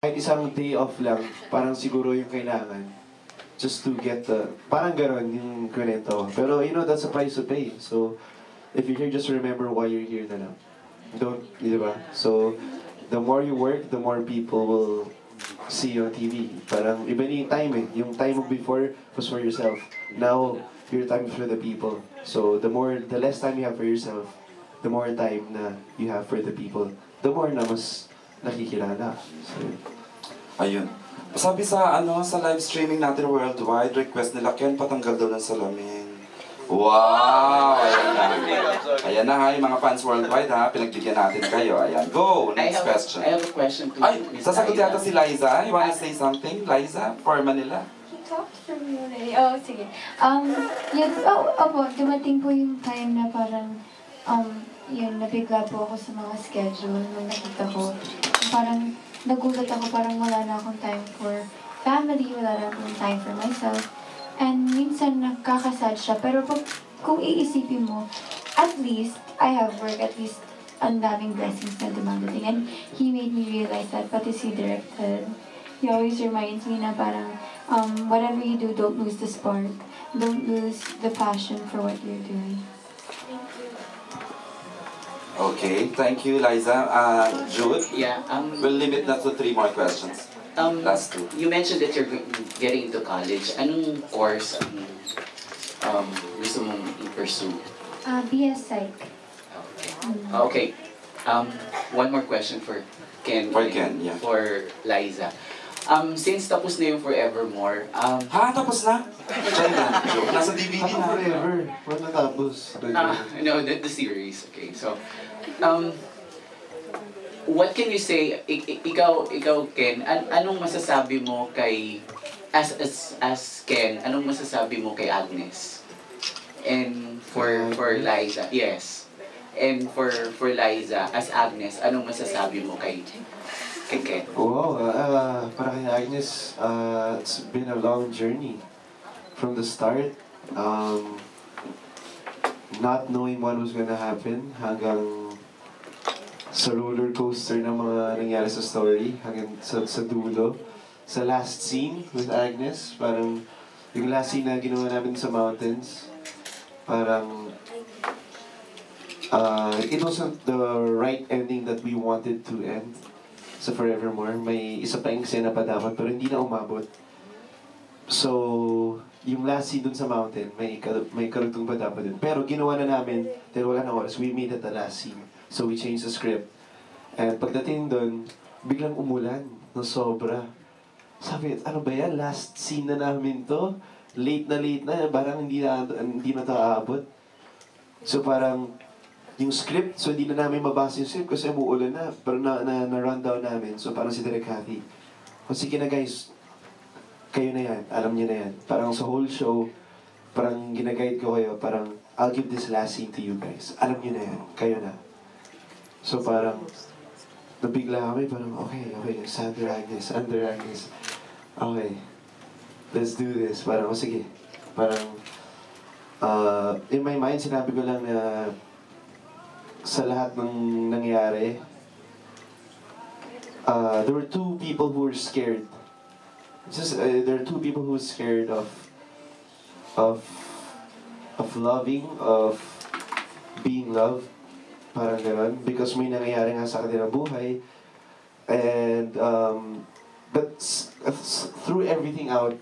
kahit isang day off lang, parang siguro yung kailangan. Just to get the, parang ganon yung kwento. Pero you know, that's a price to pay. So, if you're here, just remember why you're here na lang. Don't, di ba? So, the more you work, the more people will see you on TV. Parang iba na yung time eh. Yung time before was for yourself. Now, your time is for the people. So, the less time you have for yourself, the more time na you have for the people, the more na mas nakikilala. So, ayun. Sabi sa sa live streaming natin worldwide, request nila, Ken, patanggal daw ng salamin. Wow! Ayan na. Ayan na ha, yung mga fans worldwide ha, pinagbigyan natin kayo. Ayan, go! Next question. I have a question to Ay, Miss sasagot Liza. yata si Liza. You wanna say something? Liza, for Manila? He talked for me already. Oh, sige. Yun, opo, dumating po yung time na parang, yun, nabigla po ako sa mga schedule nung nakita ko. Parang, nagulat ako, parang wala na akong time for family, wala na akong time for myself. And minsan nakakasad siya, pero kung iisipin mo, at least, I have work, at least, ang daming blessings na dumadating. And he made me realize that, pati si directed. He always reminds me na parang, whatever you do, don't lose the spark. Don't lose the passion for what you're doing. Okay, thank you, Liza. Jude? Yeah, We'll limit that to 3 more questions. Last 2. You mentioned that you're getting into college. Anong course gusto mong i-pursue? BS Psych. Okay. One more question for Ken. For Ken, yeah. For Liza. Since tapos na yung Forevermore, Ha? Tapos na? China. Joke. Nasa DVD ako na. forever. Wala natapos. no, the series. Okay, so, what can you say, ikaw Ken, anong masasabi mo kay, as Ken, anong masasabi mo kay Agnes? And for Liza, yes. And for Liza, as Agnes, anong masasabi mo kay Ken? Wow, para kay Agnes, it's been a long journey. From the start, not knowing what was gonna happen, hanggang sa roller coaster ng mga nangyari sa story, hanggang sa dulo. Sa last scene with Agnes, parang yung last scene na ginawa namin sa mountains, parang it wasn't the right ending that we wanted to end sa Forevermore. May isa pa yung eksena pa dapat, pero hindi na umabot. So, yung last scene dun sa mountain, may karugtong pa dapat dun. Pero ginawa na namin, dahil wala na oras, we made it the last scene. So we changed the script. And pagdating dun, biglang umulan ng sobra. Sabi, ano ba yan? Last scene na namin to? Late na, parang hindi na ito aabot. So parang, yung script, so hindi na namin mabasa yung script kasi umuulan na. Pero na-run down namin. So parang si Direk Cathy, o sige na guys, kayo na yan, alam niyo na yan. Parang sa whole show, parang ginaguide ko kayo, parang, I'll give this last scene to you guys. Alam niyo na yan, kayo na. So parang, nabigla kami, parang, okay, Sandra Agnes. Okay, let's do this. Parang, sige. Parang, in my mind, sinabi ko lang na sa lahat ng nangyari, there were 2 people who were scared. There are 2 people who were scared of loving, of being loved. Parang gano'n. Because may nangyayari nga sa kanilang buhay. And, but through everything out,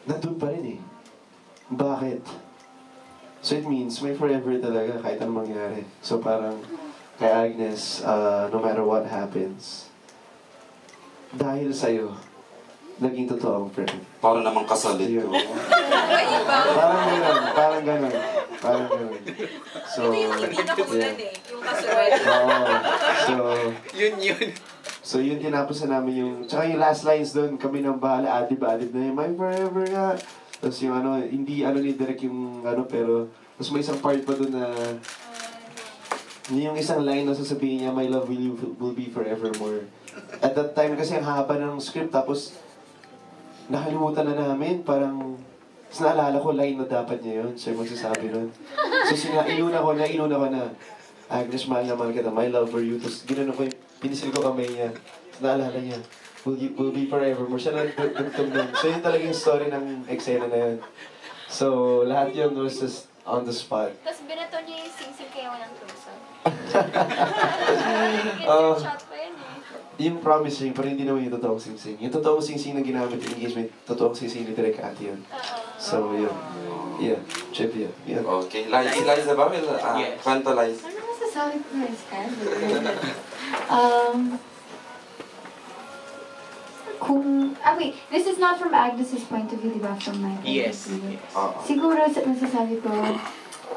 nandun pa rin eh. Bakit? So it means may forever talaga kahit anong mangyari. So parang kay Agnes, no matter what happens, dahil sa'yo, naging totoo ang friend. Para namang kasalit ko. Parang ganun. So, ito yung pinakamulan yeah. yung kasunod. So, Yun. so yun tinapos na namin yung, tsaka yung last lines doon, kami nang bahala, adib-adib na yun, my forever nga. Tapos yung hindi ni Direk yung pero, tapos may isang part pa doon na, yung isang line na sasabihin niya, my love will be forevermore. At that time kasi ang haba ng script, tapos nakalimutan na namin, parang, tapos naalala ko, line na dapat niya yun, siya magsasabi nun. So inuna ko na, Agnes, mahal na mahal kita, my love for you. Tapos ginanon ko pinisil ko kamay niya. naalala niya. Will be forevermore. Siya nagtugtog nun. So yun talaga yung story ng eksena na yun. So lahat yun was just on the spot. Tapos binato niya yung sing-sing kaya walang close-up. Oh. Shot pa yun eh. Yung promising, pero hindi naman yung totoong sing-sing. Yung totoong sing-sing na ginamit in engagement, totoong sing-sing ni Direk Ate yun. So yun. Yeah, trivia. Yeah. Okay, si Liza ba? Will, Yes. kwento, Liza. Ano masasabi ko na wait, this is not from Agnes's point of view, di ba? From my point Yes. of view. Oo. Siguro masasabi ko,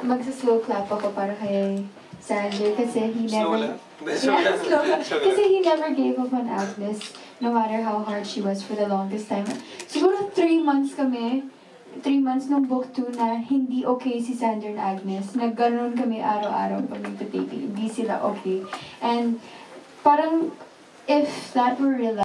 magsa-slow clap ako para kay Sander kasi he never... Yeah, slow clap. Kasi he never gave up on Agnes, no matter how hard she was for the longest time. Siguro 3 months kami, 3 months nung book 2 na hindi okay si Sander and Agnes. Nagganon kami araw-araw pag nagtataping. Hindi sila okay. And parang if that were real